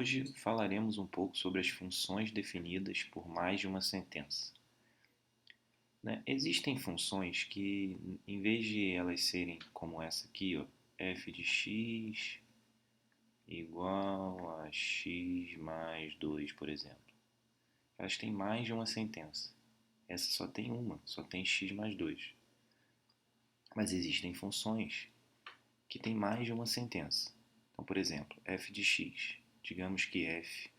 Hoje falaremos um pouco sobre as funções definidas por mais de uma sentença. Existem funções que, em vez de elas serem como essa aqui, ó, f de x igual a x mais 2, por exemplo, elas têm mais de uma sentença. Essa só tem uma, só tem x mais 2. Mas existem funções que têm mais de uma sentença. Então, por exemplo, f de x. Digamos que f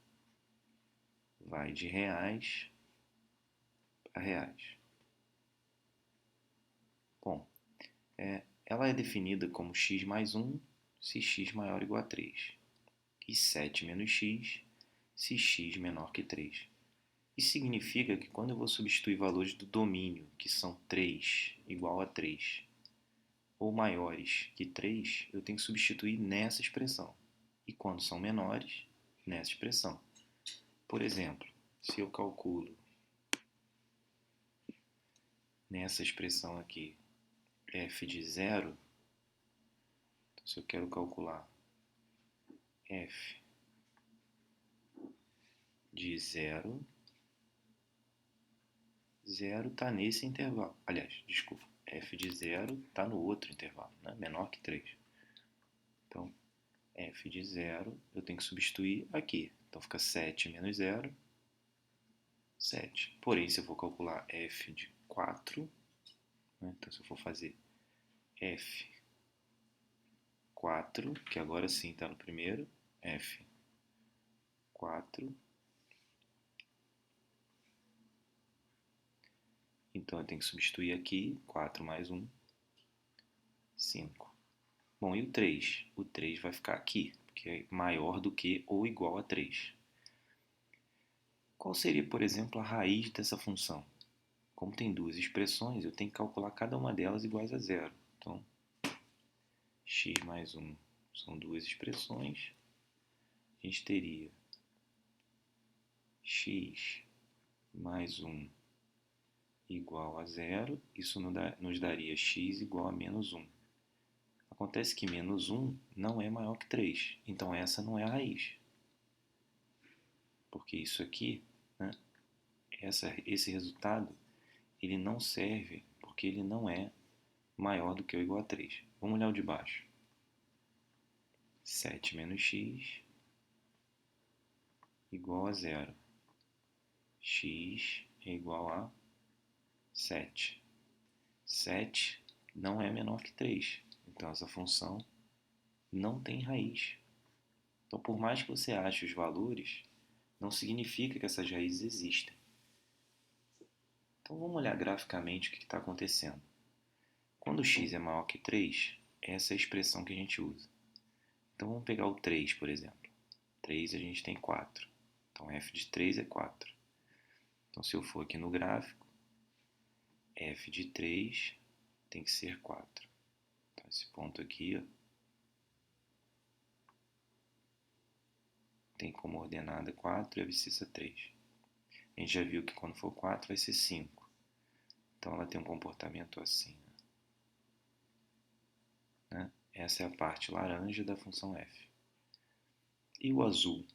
vai de reais a reais. Bom, ela é definida como x mais 1 se x maior ou igual a 3 e 7 menos x se x menor que 3. Isso significa que quando eu vou substituir valores do domínio, que são 3 igual a 3, ou maiores que 3, eu tenho que substituir nessa expressão. E quando são menores, nessa expressão. Por exemplo, se eu calculo nessa expressão aqui f de 0, então se eu quero calcular f de 0, 0 está nesse intervalo. Aliás, desculpa, f de 0 está no outro intervalo, né? Menor que 3. Então, f de 0 eu tenho que substituir aqui. Então fica 7 menos 0, 7. Porém, se eu for calcular f de 4, né? Então se eu for fazer f 4, que agora sim está no primeiro, f 4, então eu tenho que substituir aqui, 4 mais 1, 5. Bom, e o 3? O 3 vai ficar aqui, porque é maior do que ou igual a 3. Qual seria, por exemplo, a raiz dessa função? Como tem duas expressões, eu tenho que calcular cada uma delas iguais a zero. Então, x mais 1 são duas expressões. A gente teria x mais 1 igual a zero. Isso nos daria x igual a menos 1. Acontece que menos 1 não é maior que 3. Então, essa não é a raiz. Porque isso aqui, né, esse resultado, ele não serve porque ele não é maior do que ou igual a 3. Vamos olhar o de baixo. 7 menos x igual a 0. X é igual a 7. 7 não é menor que 3. Então, essa função não tem raiz. Então, por mais que você ache os valores, não significa que essas raízes existem. Então, vamos olhar graficamente o que está acontecendo. Quando x é maior que 3, essa é a expressão que a gente usa. Então, vamos pegar o 3, por exemplo. 3 a gente tem 4. Então, f de 3 é 4. Então, se eu for aqui no gráfico, f de 3 tem que ser 4. Então, esse ponto aqui, ó, tem como ordenada 4 e abscissa 3. A gente já viu que quando for 4 vai ser 5. Então, ela tem um comportamento assim, né? Essa é a parte laranja da função f. E o azul?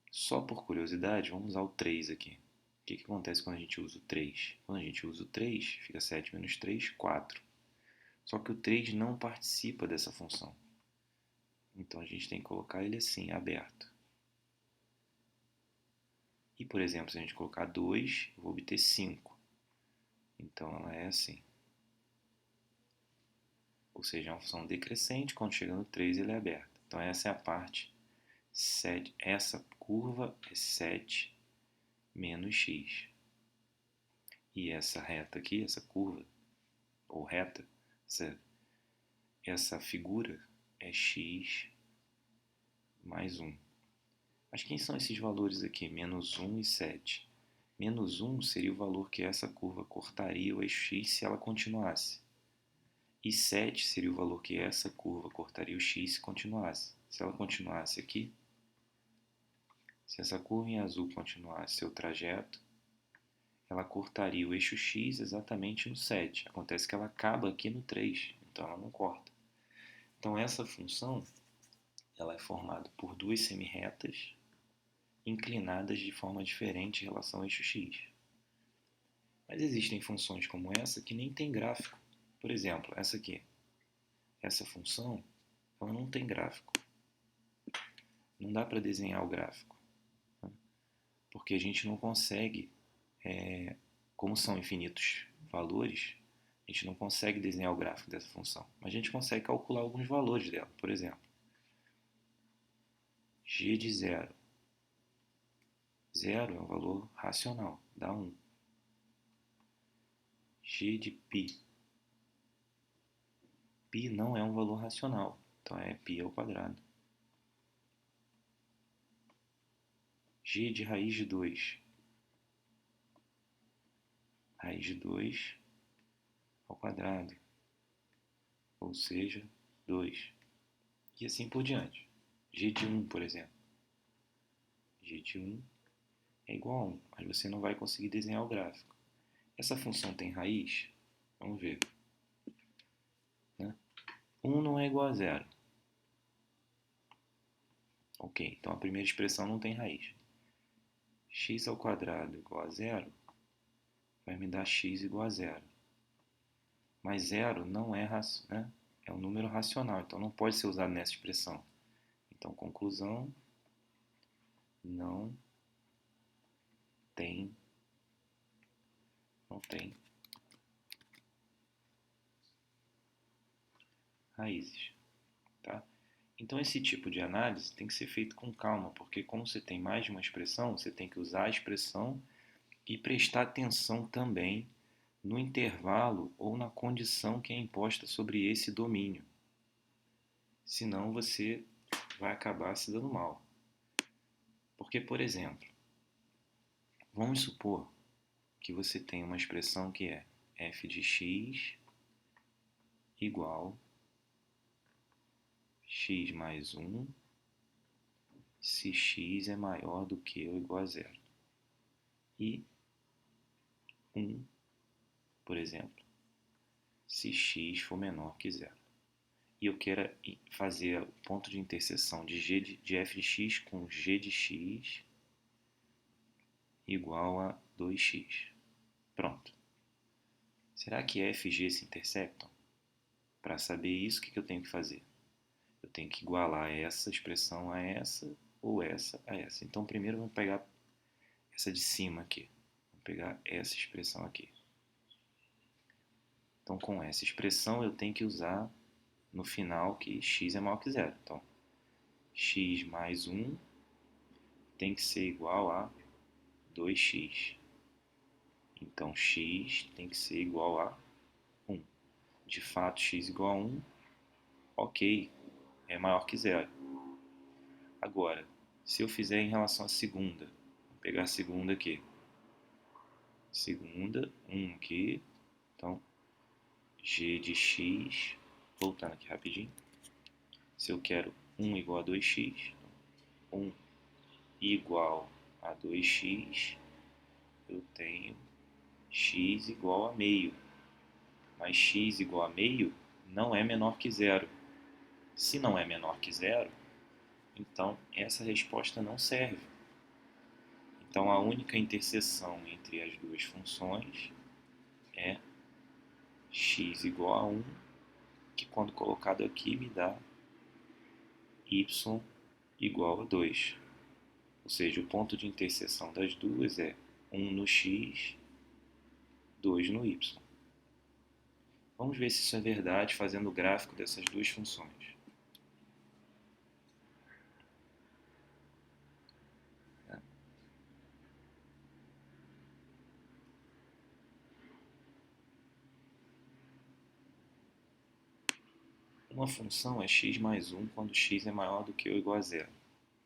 Só por curiosidade, vamos usar o 3 aqui. O que acontece quando a gente usa o 3? Quando a gente usa o 3, fica 7 menos 3, 4. Só que o 3 não participa dessa função. Então, a gente tem que colocar ele assim, aberto. E, por exemplo, se a gente colocar 2, eu vou obter 5. Então, ela é assim. Ou seja, é uma função decrescente, quando chega no 3, ele é aberto. Então, essa é a parte 7. Essa curva é 7 menos x. E essa reta aqui, essa curva, ou reta, essa figura é x mais 1. Mas quem são esses valores aqui? Menos 1 e 7. Menos 1 seria o valor que essa curva cortaria o eixo x se ela continuasse. E 7 seria o valor que essa curva cortaria o x se continuasse. Se ela continuasse aqui, se essa curva em azul continuasse seu trajeto, ela cortaria o eixo x exatamente no 7. Acontece que ela acaba aqui no 3, então ela não corta. Então essa função, ela é formada por duas semirretas inclinadas de forma diferente em relação ao eixo x. Mas existem funções como essa que nem tem gráfico. Por exemplo, essa aqui. Essa função, ela não tem gráfico. Não dá para desenhar o gráfico. Né? Porque a gente não consegue, como são infinitos valores, a gente não consegue desenhar o gráfico dessa função. Mas a gente consegue calcular alguns valores dela. Por exemplo, g de 0. 0 é um valor racional, dá 1. G de π. Π não é um valor racional, então é π ao quadrado. G de raiz de 2. Raiz de 2 ao quadrado, ou seja, 2. E assim por diante. G de 1, por exemplo. G de 1 é igual a 1, mas você não vai conseguir desenhar o gráfico. Essa função tem raiz? Vamos ver. Né? 1 não é igual a 0. Ok, então a primeira expressão não tem raiz. X ao quadrado igual a 0 vai me dar x igual a 0. Mas 0 não é, né? É um número racional, então não pode ser usado nessa expressão. Então, conclusão, não tem raízes. Tá? Então, esse tipo de análise tem que ser feito com calma, porque como você tem mais de uma expressão, você tem que usar a expressão e prestar atenção também no intervalo ou na condição que é imposta sobre esse domínio. Senão você vai acabar se dando mal. Porque, por exemplo, vamos supor que você tem uma expressão que é f de x igual x mais 1 se x é maior do que ou igual a 0. E 1, por exemplo, se x for menor que 0. E eu quero fazer o ponto de interseção de f de x com g de x igual a 2x. Pronto. Será que f e g se intersectam? Para saber isso, o que eu tenho que fazer? Eu tenho que igualar essa expressão a essa ou essa a essa. Então, primeiro vamos pegar essa de cima aqui. Vamos pegar essa expressão aqui. Então, com essa expressão, eu tenho que usar no final que x é maior que 0. Então, x mais 1 tem que ser igual a 2x. Então, x tem que ser igual a 1. De fato, x igual a 1, ok, é maior que 0. Agora, se eu fizer em relação à segunda, vou pegar a segunda aqui. Segunda, 1 aqui. Então, g de x, voltando aqui rapidinho. Se eu quero 1 igual a 2x, 1 igual a 2x, eu tenho x igual a meio. Mas x igual a meio não é menor que 0. Se não é menor que 0, então essa resposta não serve. Então a única interseção entre as duas funções é x igual a 1, que quando colocado aqui me dá y igual a 2. Ou seja, o ponto de interseção das duas é 1 no x, 2 no y. Vamos ver se isso é verdade fazendo o gráfico dessas duas funções. Uma função é x mais 1 quando x é maior do que ou igual a 0.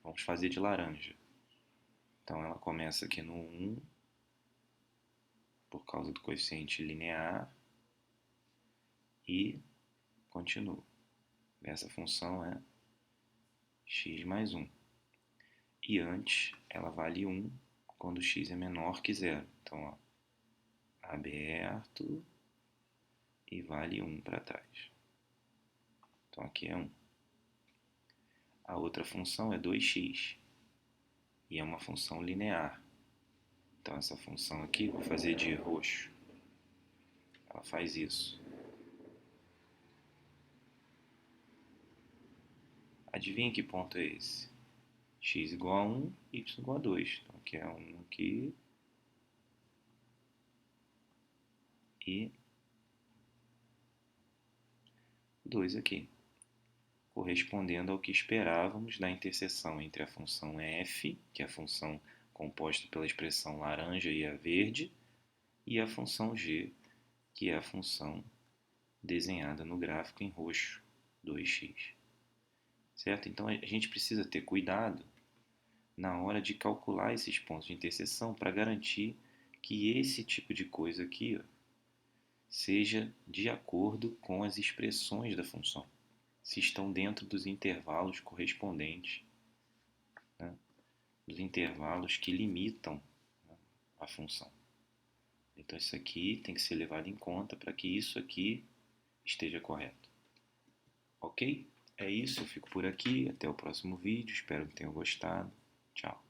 Vamos fazer de laranja. Então ela começa aqui no 1, por causa do coeficiente linear, e continua. Essa função é x mais 1. E antes ela vale 1 quando x é menor que 0. Então, ó, aberto e vale 1 para trás. Então aqui é 1. A outra função é 2x e é uma função linear. Então essa função aqui, vou fazer de roxo, ela faz isso. Adivinha que ponto é esse? X igual a 1, y igual a 2. Então aqui é 1 aqui e 2 aqui, correspondendo ao que esperávamos da interseção entre a função f, que é a função composta pela expressão laranja e a verde, e a função g, que é a função desenhada no gráfico em roxo, 2x. Certo? Então a gente precisa ter cuidado na hora de calcular esses pontos de interseção para garantir que esse tipo de coisa aqui seja de acordo com as expressões da função, se estão dentro dos intervalos correspondentes, né, dos intervalos que limitam, né, a função. Então isso aqui tem que ser levado em conta para que isso aqui esteja correto. Ok? É isso, eu fico por aqui. Até o próximo vídeo. Espero que tenham gostado. Tchau.